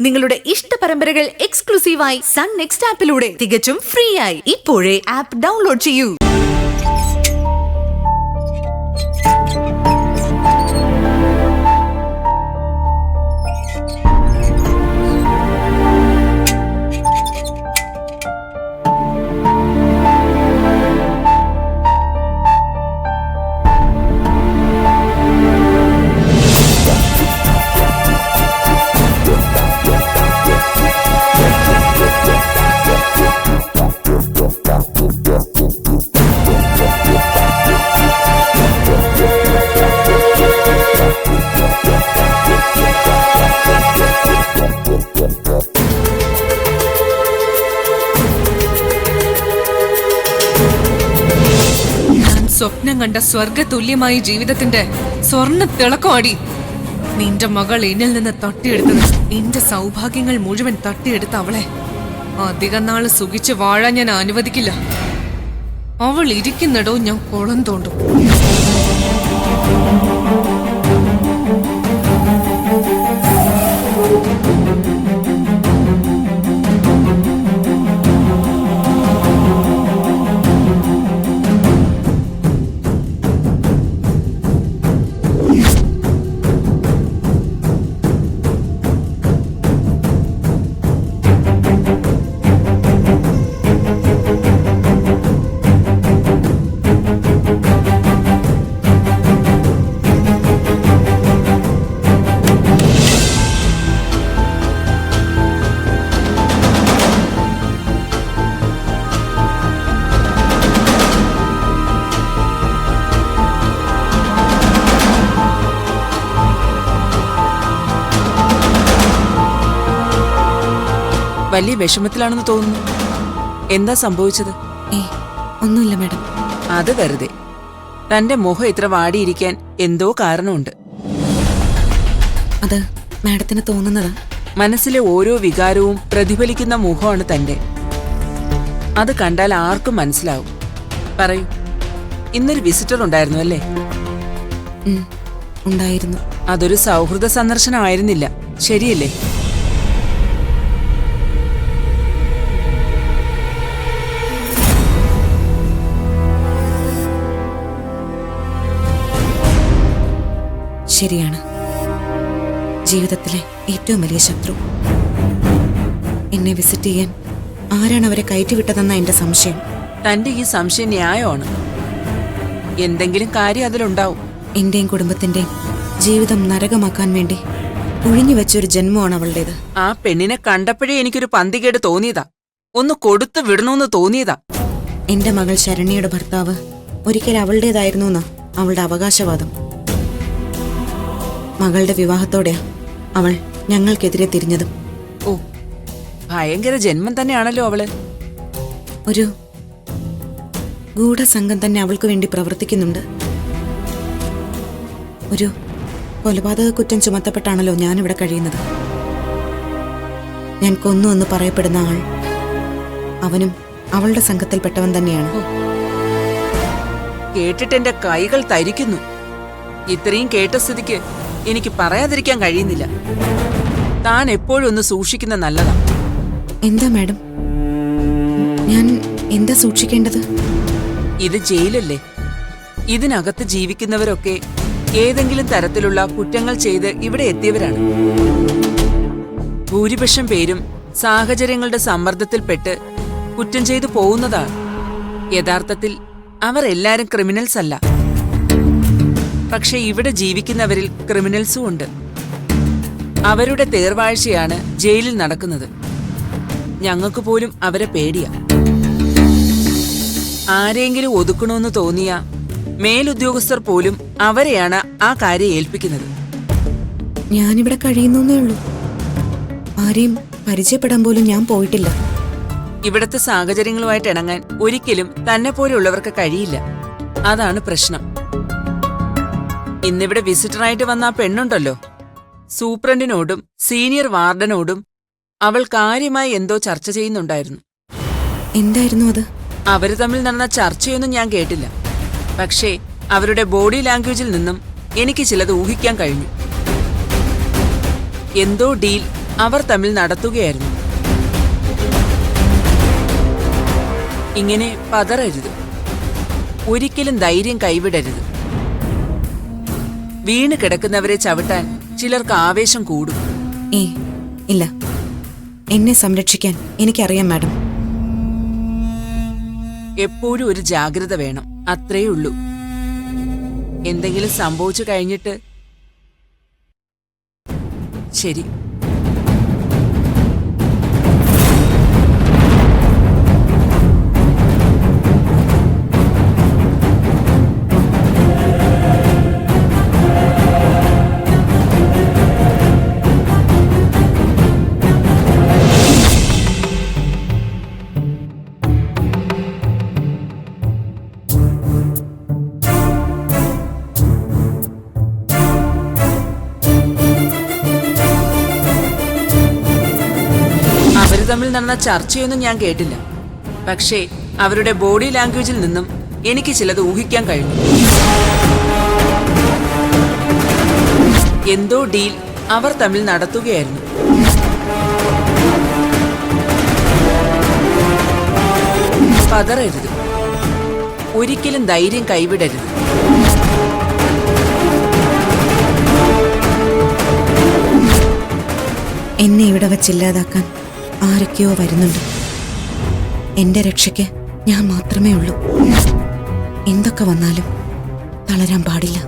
നിങ്ങളുടെ ഇഷ്ട പരമ്പരകൾ എക്സ്ക്ലൂസീവായി സൺ നെക്സ്റ്റ് ആപ്പിലൂടെ തികച്ചും ഫ്രീ ആയി ഇപ്പോഴേ ആപ്പ് ഡൗൺലോഡ് ചെയ്യൂ. സ്വപ്നം കണ്ട സ്വർഗതുല്യമായ ജീവിതത്തിന്റെ സ്വർണ്ണ തിളക്കമാടി നിന്റെ മകൾ എന്നിൽ നിന്ന് തട്ടിയെടുത്തത്. എന്റെ സൗഭാഗ്യങ്ങൾ മുഴുവൻ തട്ടിയെടുത്ത അവളെ അധികം നാള് സുഖിച്ച് വാഴാൻ ഞാൻ അനുവദിക്കില്ല. അവൾ ഇരിക്കുന്നിടോ ഞാൻ കുളം തോണ്ടും. വലിയ വിഷമത്തിലാണെന്ന് തോന്നുന്നു. എന്താ സംഭവിച്ചത്? ഒന്നുമില്ല മാഡം. അത് വെറുതെ. തന്റെ മുഖം ഇത്ര വാടിയിരിക്കാൻ എന്തോ കാരണമുണ്ട്. അത് മാഡത്തിന് തോന്നുന്നതാ. മനസ്സിലെ ഓരോ വികാരവും പ്രതിഫലിക്കുന്ന മുഖമാണ് തന്റെ. അത് കണ്ടാൽ ആർക്കും മനസ്സിലാവും. പറയൂ, ഇന്നൊരു വിസിറ്റർ ഉണ്ടായിരുന്നു അല്ലേ? ഉണ്ടായിരുന്നു. അതൊരു സൗഹൃദ സന്ദർശനമായിരുന്നില്ല, ശരിയല്ലേ? ശരിയാണ്. ജീവിതത്തിലെ ഏറ്റവും വലിയ ശത്രു. എന്നെ വിസിറ്റ് ചെയ്യാൻ ആരാണ് അവരെ കയറ്റിവിട്ടതെന്ന എന്റെ സംശയം. തന്റെ ഈ സംശയം ന്യായമാണ്. എന്തെങ്കിലും കാര്യം അതിലുണ്ടാവും. എന്റെയും കുടുംബത്തിന്റെയും ജീവിതം നരകമാക്കാൻ വേണ്ടി ഒഴിഞ്ഞു വെച്ചൊരു ജന്മമാണ് അവളുടേത്. ആ പെണ്ണിനെ കണ്ടപ്പോഴേ എനിക്കൊരു പന്തികേട് തോന്നിയതാ. ഒന്ന് കൊടുത്തു വിടണമെന്ന് തോന്നിയതാ. എന്റെ മകൾ ശരണ്യയുടെ ഭർത്താവ് ഒരിക്കൽ അവളുടേതായിരുന്നു എന്നാ അവളുടെ അവകാശവാദം. മകളുടെ വിവാഹത്തോടെ അവൾ ഞങ്ങൾക്കെതിരെ തിരിഞ്ഞതും. ഓ, ഭയങ്കര ജന്മം തന്നെയാണല്ലോ അവള്. ഒരു ഗൂഢസംഘം തന്നെ അവൾക്ക് വേണ്ടി പ്രവർത്തിക്കുന്നുണ്ട്. ഒരു കൊലപാതക കുറ്റം ചുമത്തപ്പെട്ടാണല്ലോ ഞാനിവിടെ കഴിയുന്നത്. ഞാൻ കൊന്നു എന്ന് പറയപ്പെടുന്ന ആൾ അവനും അവളുടെ സംഘത്തിൽപ്പെട്ടവൻ തന്നെയാണ്. കേട്ടിട്ട് എന്റെ കൈകൾ തരിക്കുന്നു. ഇത്രയും കേട്ട സ്ഥിതിക്ക് എനിക്ക് പറയാതിരിക്കാൻ കഴിയുന്നില്ല. താൻ എപ്പോഴും ഒന്ന് സൂക്ഷിക്കുന്ന നല്ലതാ. എന്താ മാഡം, ഞാൻ എന്താ സൂക്ഷിക്കേണ്ടത്? ഇത് ജയിലല്ലേ? ഇതിനകത്ത് ജീവിക്കുന്നവരൊക്കെ ഏതെങ്കിലും തരത്തിലുള്ള കുറ്റങ്ങൾ ചെയ്ത് ഇവിടെ എത്തിയവരാണ്. ഭൂരിപക്ഷം പേരും സാഹചര്യങ്ങളുടെ സമ്മർദ്ദത്തിൽപ്പെട്ട് കുറ്റം ചെയ്തു പോകുന്നതാണ്. യഥാർത്ഥത്തിൽ അവർ എല്ലാരും ക്രിമിനൽസ് അല്ല. പക്ഷെ ഇവിടെ ജീവിക്കുന്നവരിൽ ക്രിമിനൽസും ഉണ്ട്. അവരുടെ തേർവാഴ്ചയാണ് ജയിലിൽ നടക്കുന്നത്. ഞങ്ങൾക്ക് പോലും അവരെ പേടിയാ. ആരെങ്കിലും ഒതുക്കണമെന്ന് തോന്നിയ മേലുദ്യോഗസ്ഥർ പോലും അവരെയാണ് ആ കാര്യം ഏൽപ്പിക്കുന്നത്. ഞാനിവിടെ കഴിയുന്നേ ഉള്ളൂ. ആരെയും പരിചയപ്പെടാൻ പോലും ഞാൻ പോയിട്ടില്ല. ഇവിടത്തെ സാഹചര്യങ്ങളുമായിട്ട് ഇണങ്ങാൻ ഒരിക്കലും തന്നെ പോലെയുള്ളവർക്ക് കഴിയില്ല. അതാണ് പ്രശ്നം. ഇന്നിവിടെ വിസിറ്ററായിട്ട് വന്ന ആ പെണ്ണുണ്ടല്ലോ, സൂപ്രണ്ടിനോടും സീനിയർ വാർഡനോടും അവൾ കാര്യമായി എന്തോ ചർച്ച ചെയ്യുന്നുണ്ടായിരുന്നു. എന്തായിരുന്നു അത്? അവര് തമ്മിൽ നടന്ന ചർച്ചയൊന്നും ഞാൻ കേട്ടില്ല. പക്ഷേ അവരുടെ ബോഡി ലാംഗ്വേജിൽ നിന്നും എനിക്ക് ചിലത് ഊഹിക്കാൻ കഴിഞ്ഞു. എന്തോ ഡീൽ അവർ തമ്മിൽ നടത്തുകയായിരുന്നു. ഇങ്ങനെ പതറരുത്. ഒരിക്കലും ധൈര്യം കൈവിടരുത്. വീണ് കിടക്കുന്നവരെ ചവിട്ടാൻ ചിലർക്ക് ആവേശം കൂടും. ഇല്ല, എന്നെ സംരക്ഷിക്കാൻ എനിക്കറിയാം മാഡം. എപ്പോഴും ഒരു ജാഗ്രത വേണം, അത്രയേ ഉള്ളൂ. എന്തെങ്കിലും സംഭവിച്ചു കഴിഞ്ഞിട്ട് ശരി. അവര് തമ്മിൽ നടന്ന ചർച്ചയൊന്നും ഞാൻ കേട്ടില്ല. പക്ഷേ അവരുടെ ബോഡി ലാംഗ്വേജിൽ നിന്നും എനിക്ക് ചിലത് ഊഹിക്കാൻ കഴിഞ്ഞു. എന്തോ ഡീൽ അവർ തമ്മിൽ നടത്തുകയായിരുന്നു. പതറരുത്. ഒരിക്കലും ധൈര്യം കൈവിടരുത്. എന്നെ ഇവിടെ വച്ചില്ലാതാക്കാൻ ആരൊക്കെയോ വരുന്നുണ്ട്. എന്റെ രക്ഷയ്ക്ക് ഞാൻ മാത്രമേ ഉള്ളൂ. എന്തൊക്കെ വന്നാലും തളരാൻ പാടില്ല.